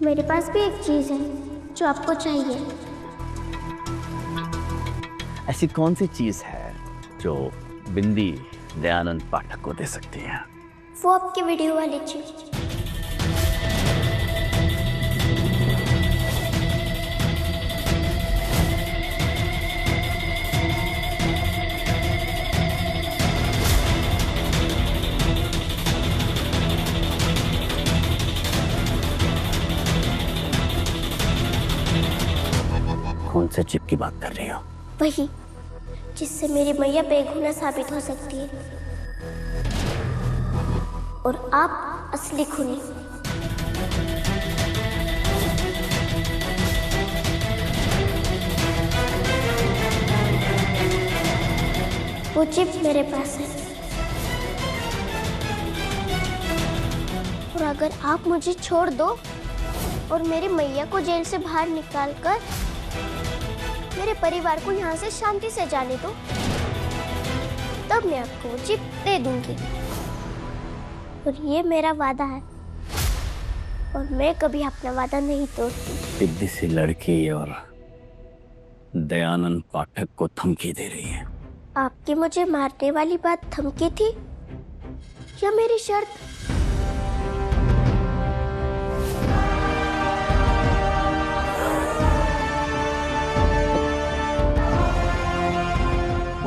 मेरे पास भी एक चीज है जो आपको चाहिए। ऐसी कौन सी चीज है जो बिंदी दयानंद पाठक को दे सकती है? वो आपकी वीडियो वाली चीज। कौन से चिप की बात कर रही हो? वही जिससे मेरी मैया बेगुनाह साबित हो सकती है और आप असली खूनी। वो चिप मेरे पास है और अगर आप मुझे छोड़ दो और मेरी मैया को जेल से बाहर निकालकर मेरे परिवार को यहाँ से शांति से जाने दो, तब मैं आपको वो चिप दे दूंगी। और ये मेरा वादा है और मैं कभी अपना वादा नहीं तोड़ती। बिंदी सी लड़की और दयानंद पाठक को धमकी दे रही है। आपकी मुझे मारने वाली बात धमकी थी या मेरी शर्त?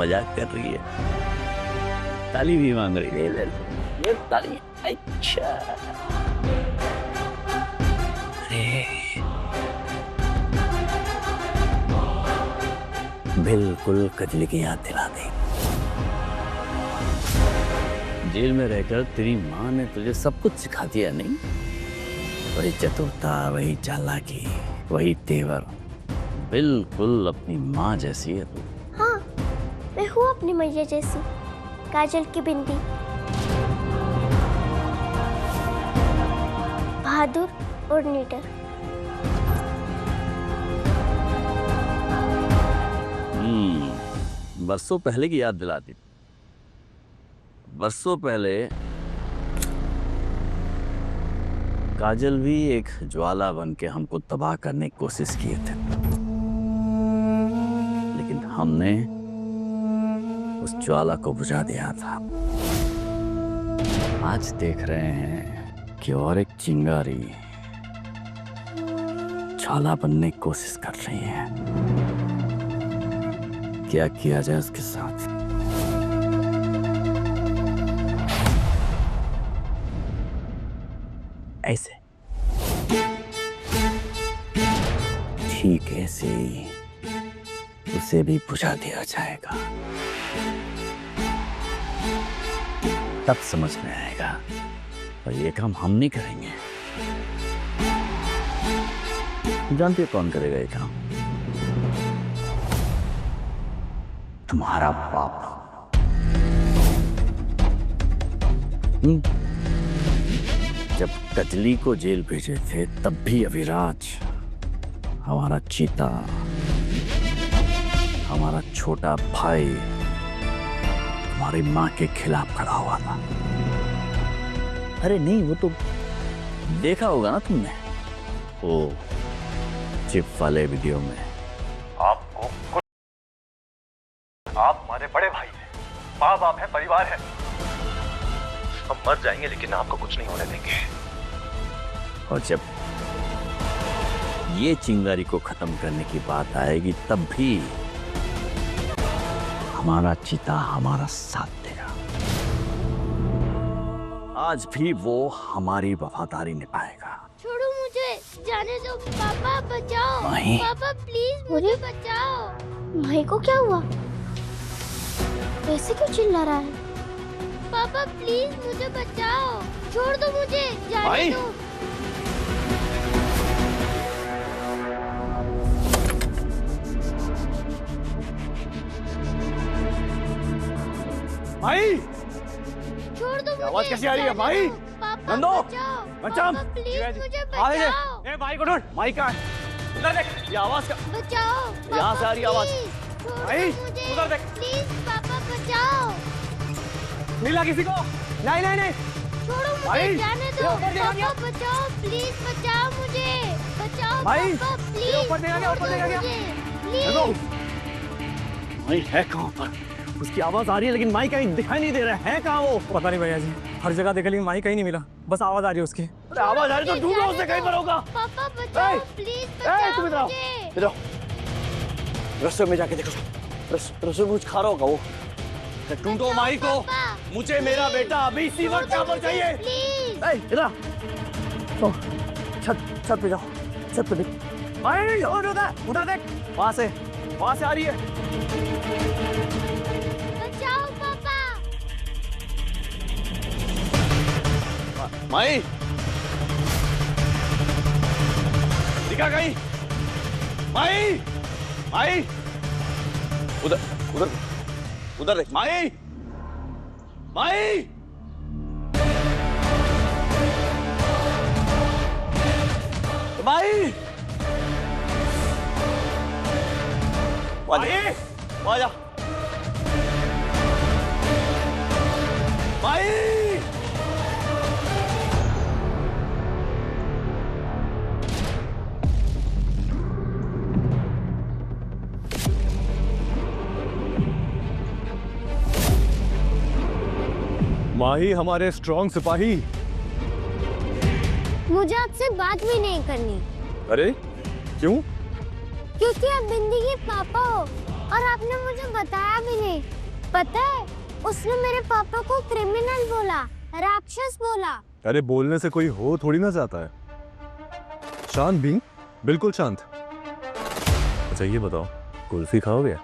मजाक कर रही है। ताली भी मांग रही है। ले ये ताली। अच्छा, अरे बिल्कुल कजली की याद दिला दी। जेल में रहकर तेरी माँ ने तुझे सब कुछ सिखा दिया नहीं? वही चतुरता, वही चालाकी, वही तेवर, बिल्कुल अपनी माँ जैसी है तू। हाँ, मैं हूँ अपनी मैया जैसी, काजल की बिंदी, बहादुर और निडर। बरसों पहले की याद दिलाती। बरसों पहले काजल भी एक ज्वाला बन के हमको तबाह करने की कोशिश किए थे, लेकिन हमने उस ज्वाला को बुझा दिया था। आज देख रहे हैं कि और एक चिंगारी ज्वाला बनने की कोशिश कर रही है। क्या किया जाए उसके साथ? ऐसे ठीक ऐसे ही उसे भी बुझा दिया जाएगा। तब समझ में आएगा। और ये काम हम नहीं करेंगे। जानते हो कौन करेगा ये काम? तुम्हारा बाप। जब कजली को जेल भेजे थे तब भी अविराज, हमारा चीता, हमारा छोटा भाई हमारी माँ के खिलाफ खड़ा हुआ था। अरे नहीं, वो तो देखा होगा ना तुमने, वो चिप वाले वीडियो में। आपको कुछ, आप हमारे बड़े भाई हैं, माँ बाप है, परिवार है। हम मर जाएंगे लेकिन आपको कुछ नहीं होने देंगे। और जब ये चिंगारी को खत्म करने की बात आएगी तब भी हमारा चीता हमारा साथ देगा। आज भी वो हमारी वफादारी निभाएगा। छोड़ो मुझे, जाने दो। पापा बचाओ। माही। पापा प्लीज मुझे बचाओ। माही को क्या हुआ? ऐसे क्यों चिल्ला रहा है? पापा प्लीज मुझे बचाओ। छोड़ दो मुझे, जाने माही। दो। भाई, छोड़ दो मुझे। आवाज कैसी आ रही है भाई? पापा नंदो, बचाओ। बचाओ। पापा प्लीज मुझे आ रही है। बचाओ। ए भाई को ढूंढ। माई कहाँ है? उधर देख, ये आवाज का। बचाओ। यहाँ से आ रही है आवाज। भाई, उधर देख। प्लीज पापा बचाओ। मिला किसी को? नहीं नहीं नहीं, छोड़ो मुझे, भाई, जाने दो। पापा बचाओ, प्लीज बचाओ मुझे, बचाओ भाई, पापा, प्लीज। ऊपर देखा क्या, ऊपर देखा क्या? प्लीज। माई है कहाँ पर? उसकी आवाज आ रही है लेकिन माई कहीं दिखाई नहीं दे रहा है कहाँ वो? पता नहीं भैया जी, हर जगह देखा लेकिन माई कहीं नहीं मिला, बस आवाज आ रही है उसकी। अरे आवाज आ रही तो ढूंढो उसे कहीं पर होगा। पापा बचाओ, प्लीज तुम इधर बचाओ आओ, मुझे। इधर आओ। रस्ते में जाके देखो, रस्ते में कुछ खा रहा होगा वो। ढूंढो माई को, मुझे मेरा बेटा अभी इसी वक्त यहाँ पर चाहिए। प्लीज। इधर छत पे जाओ, छत पे देख। माई उधर देख, वहां से आ रही है। बचाओ पापा। माई दिखा कहीं? माई उधर देख। माई माई आजा माई। माही हमारे स्ट्रॉन्ग सिपाही। मुझे आपसे बात भी नहीं करनी, अरे क्यों? क्योंकि आप बिंदी के पापा हो और आपने मुझे बताया भी नहीं। पता है, उसने मेरे पापा को क्रिमिनल बोला, राक्षस बोला। अरे बोलने से कोई हो थोड़ी ना जाता है। शांत भी, बिल्कुल शांत। अच्छा ये बताओ, कुल्फी खाओगे?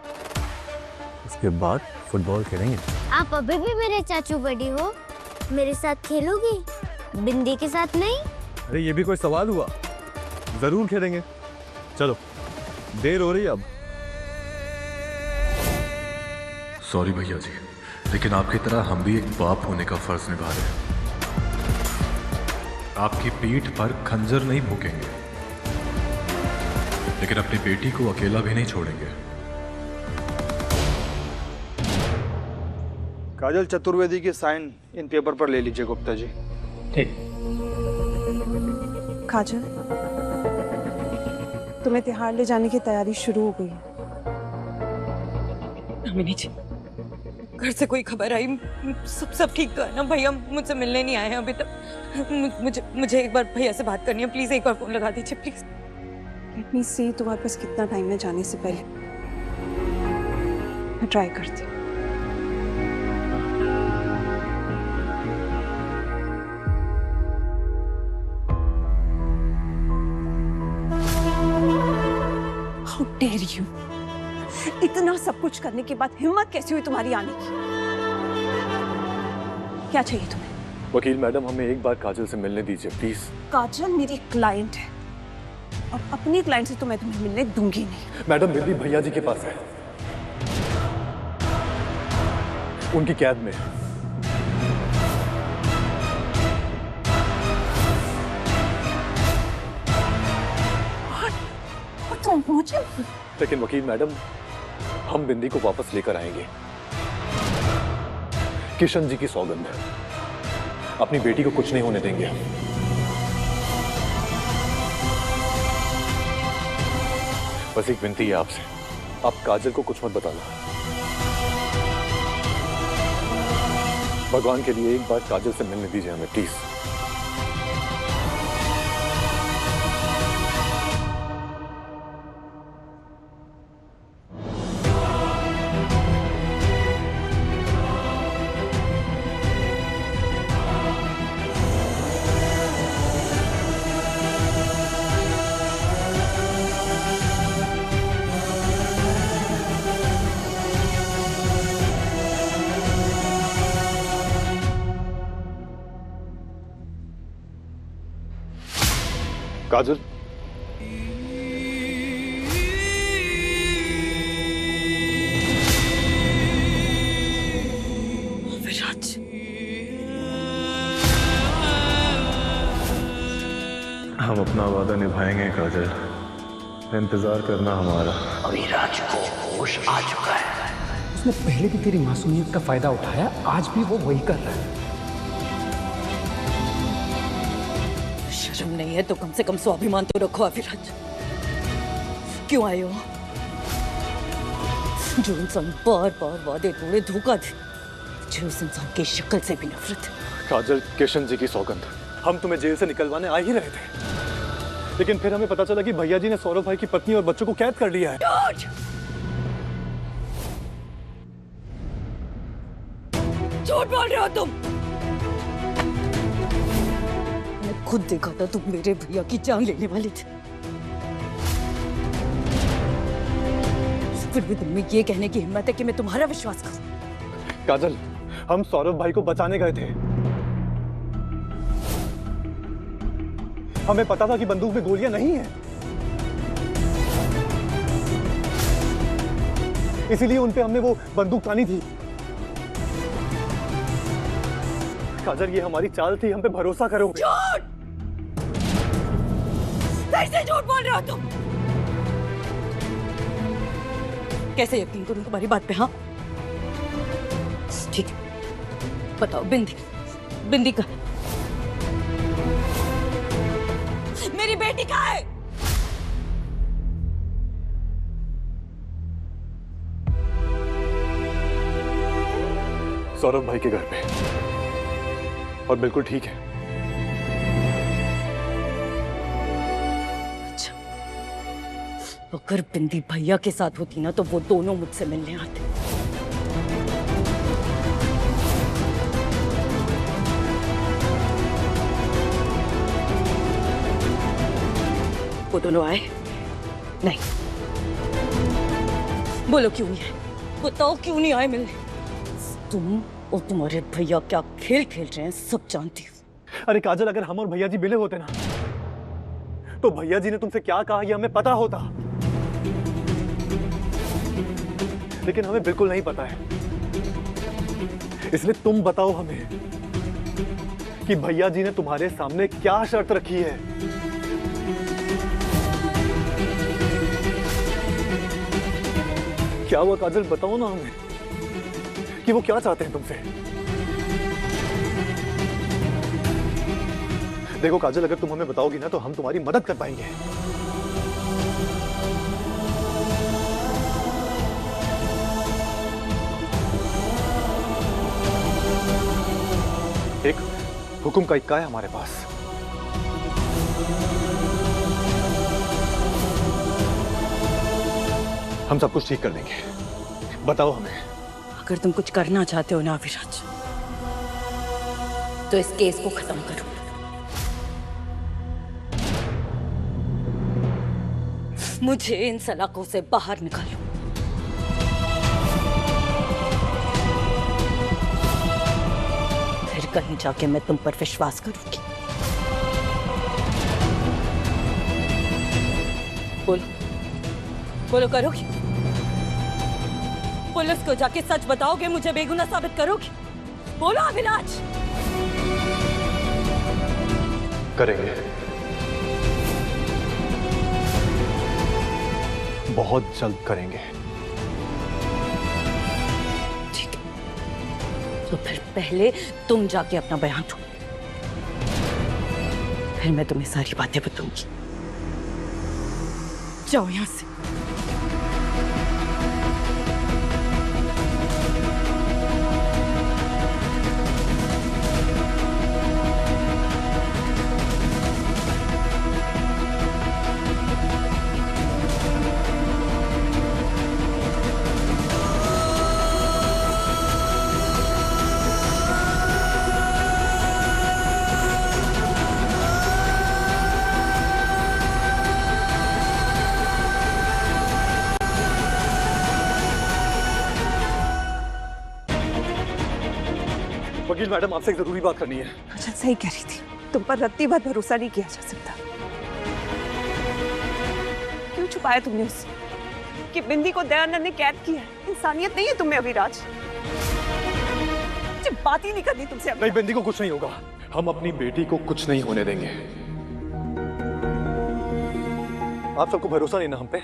उसके बाद फुटबॉल खेलेंगे। आप अभी भी मेरे चाचू बड़ी हो, मेरे साथ खेलोगी, बिंदी के साथ नहीं? अरे ये भी कोई सवाल हुआ? जरूर खेलेंगे, चलो। देर हो रही है अब। सॉरी भैया जी, लेकिन आपकी तरह हम भी एक बाप होने का फर्ज निभा रहे हैं। आपकी पीठ पर खंजर नहीं भोंकेंगे, लेकिन अपनी बेटी को अकेला भी नहीं छोड़ेंगे। काजल चतुर्वेदी की साइन इन पेपर पर ले लीजिए गुप्ता जी। ठीक। काजल, तुम्हें तिहाड़ ले जाने की तैयारी शुरू हो गई है। अमिनी जी, घर से कोई खबर आई? सब ठीक तो है ना? भैया मुझसे मिलने नहीं आए हैं अभी तक। मुझे एक बार भैया से बात करनी है, प्लीज एक बार फोन लगा दीजिए प्लीज। लेट मी सी तुम्हारे पास कितना टाइम है जाने से पहले। मैं ट्राई करती हूँ। How dare you? इतना सब कुछ करने के बाद हिम्मत कैसे हुई तुम्हारी आने की? क्या चाहिए तुम्हें? वकील मैडम, हमें एक बार काजल से मिलने दीजिए प्लीज। काजल मेरी क्लाइंट है और अपनी क्लाइंट से तो मैं तुम्हें मिलने दूंगी नहीं। मैडम बिल्ली भैया जी के पास है, उनकी कैद में। तुम मुझे? लेकिन वकील मैडम, हम बिंदी को वापस लेकर आएंगे। किशन जी की सौगंध है, अपनी बेटी को कुछ नहीं होने देंगे हम। बस एक विनती है आपसे, आप काजल को कुछ मत बताना। भगवान के लिए एक बार काजल से मिलने दीजिए हमें प्लीज। काजल, विराज, हम अपना वादा निभाएंगे काजल, इंतजार करना हमारा। अविराज को होश आ चुका है। उसने पहले भी तेरी मासूमियत का फायदा उठाया, आज भी वो वही कर रहा है। शर्म नहीं है तो कम से कम स्वाभिमान तो रखो अविराज। क्यों आए हो? जो इंसान बार बार वादे तोड़े धोखा दे, मुझे उस इंसान की शक्ल से भी नफरत है। काजल, किशन जी की सौगंध, हम तुम्हें जेल से निकलवाने आ ही रहे थे, लेकिन फिर हमें पता चला कि भैया जी ने सौरभ भाई की पत्नी और बच्चों को कैद कर लिया है। झूठ बोल रहे हो तुम। मैं खुद देखा था तुम मेरे भैया की जान लेने वाले थे, फिर भी तुम में ये कहने की हिम्मत है कि मैं तुम्हारा विश्वास करूं। काजल, हम सौरभ भाई को बचाने गए थे। हमें पता था कि बंदूक में गोलियां नहीं है, इसीलिए उन पे हमने वो बंदूक तानी थी। काजल, ये हमारी चाल थी, हम पे भरोसा करो। झूठ! फिर से झूठ बोल रहे हो तुम। कैसे यकीन करूं तुम्हारी बात पे? हाँ ठीक है, बताओ बिंदी का, मेरी बेटी कहाँ है? सौरभ भाई के घर पे, और बिल्कुल ठीक है। अच्छा, अगर बिंदी भैया के साथ होती ना तो वो दोनों मुझसे मिलने आते। वो दोनों आए नहीं? बोलो क्यों नहीं आए? बताओ क्यों नहीं आए मिलने? तुम और तुम्हारे भैया क्या खेल खेल रहे हैं सब जानती हूँ। अरे काजल, अगर हम और भैया जी मिले होते ना, तो भैया जी ने तुमसे क्या कहा ये हमें पता होता, लेकिन हमें बिल्कुल नहीं पता है। इसलिए तुम बताओ हमें कि भैया जी ने तुम्हारे सामने क्या शर्त रखी है। क्या हुआ काजल, बताओ ना हमें कि वो क्या चाहते हैं तुमसे। देखो काजल, अगर तुम हमें बताओगी ना तो हम तुम्हारी मदद कर पाएंगे। एक हुक्म का इक्का है हमारे पास। हम सब कुछ ठीक कर देंगे, बताओ हमें। अगर तुम कुछ करना चाहते हो ना अविराज, तो इस केस को खत्म करो। मुझे इन सलाखों से बाहर निकालो। फिर कहीं जाके मैं तुम पर विश्वास करूंगी। बोलो करोगी? पुलिस को जाके सच बताओगे? मुझे बेगुनाह साबित करोगे? बोलो अविनाश। करेंगे, बहुत जल्द करेंगे। ठीक है, तो फिर पहले तुम जाके अपना बयान दो, फिर मैं तुम्हें सारी बातें बताऊंगी। जाओ यहां से। वकील मैडम, आपसे एक जरूरी बात करनी है। अच्छा, सही कह रही थी, तुम पर रत्ती भर भरोसा नहीं किया जा सकता। क्यों छुपाया तुमने उससे कि बिंदी को दयानंद ने कैद किया है? इंसानियत नहीं है तुम्हें अविराज? मुझे बात ही नहीं करनी तुमसे। नहीं, बिंदी को कुछ नहीं होगा, हम अपनी बेटी को कुछ नहीं होने देंगे। आप सबको भरोसा नहीं ना हम पे?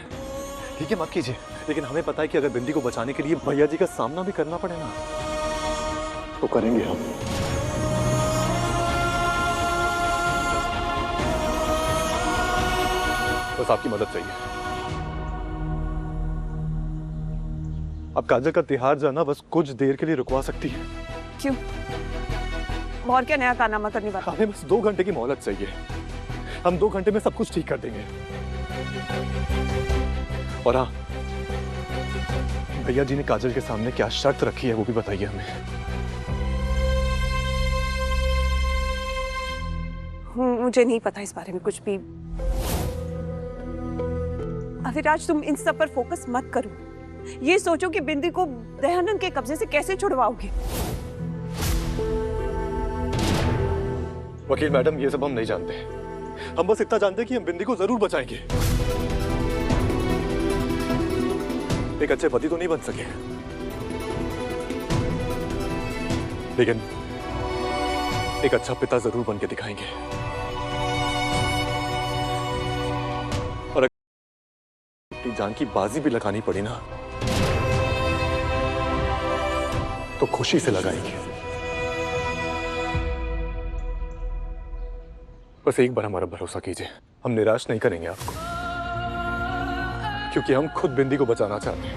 ठीक है, मत कीजिए, लेकिन हमें पता है कि अगर बिंदी को बचाने के लिए भैया जी का सामना भी करना पड़े ना, तो करेंगे हम। बस आपकी मदद चाहिए। अब काजल का तिहाड़ जाना बस कुछ देर के लिए रुकवा सकती है। क्यों? और क्या नया कारनामा करने वाला? हमें बस 2 घंटे की मोहलत चाहिए। हम 2 घंटे में सब कुछ ठीक कर देंगे। और हाँ, भैया जी ने काजल के सामने क्या शर्त रखी है वो भी बताइए हमें। मुझे नहीं पता इस बारे में कुछ भी। अविराज, तुम इन सब पर फोकस मत करो। ये सोचो कि बिंदी को दयानंद के कब्जे से कैसे छुड़वाओगे। वकील मैडम, ये सब हम नहीं जानते। हम बस इतना जानते हैं कि हम बिंदी को जरूर बचाएंगे। एक अच्छे पति तो नहीं बन सके, लेकिन एक अच्छा पिता जरूर बन के दिखाएंगे। और अपनी जान की बाजी भी लगानी पड़ी ना, तो खुशी से लगाएंगे। बस एक बार हमारा भरोसा कीजिए, हम निराश नहीं करेंगे आपको, क्योंकि हम खुद बिंदी को बचाना चाहते हैं।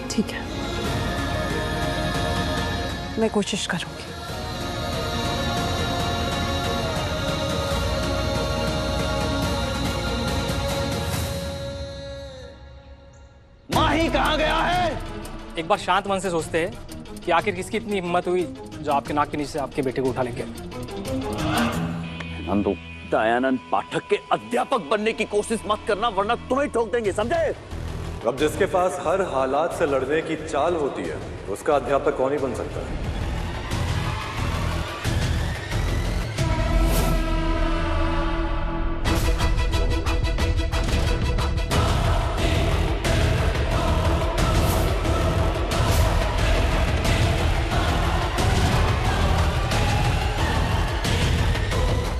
ठीक है, मैं कोशिश करूंगी। माही कहाँ गया है? एक बार शांत मन से सोचते हैं कि आखिर किसकी इतनी हिम्मत हुई जो आपके नाक के नीचे से आपके बेटे को उठा लेंगे। नंदू, दयानंद पाठक के अध्यापक बनने की कोशिश मत करना, वरना तुम्हें ठोक देंगे, समझे? अब जिसके पास हर हालात से लड़ने की चाल होती है, उसका अध्यापक कौन ही बन सकता है?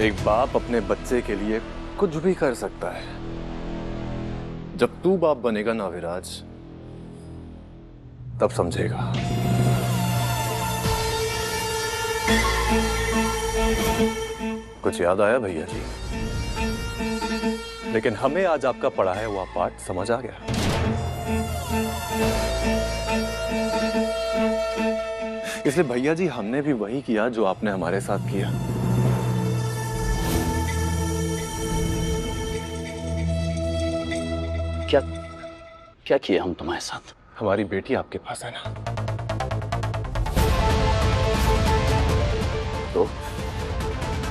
एक बाप अपने बच्चे के लिए कुछ भी कर सकता है। जब तू बाप बनेगा ना विराज, तब समझेगा। कुछ याद आया भैया जी? लेकिन हमें आज आपका पढ़ाया हुआ पाठ समझ आ गया। इसलिए भैया जी, हमने भी वही किया जो आपने हमारे साथ किया। क्या किया हम तुम्हारे साथ? हमारी बेटी आपके पास है ना,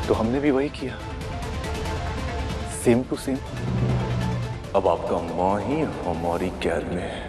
तो हमने भी वही किया, सेम टू सेम। अब आपका माँ ही हमारी कैद में है।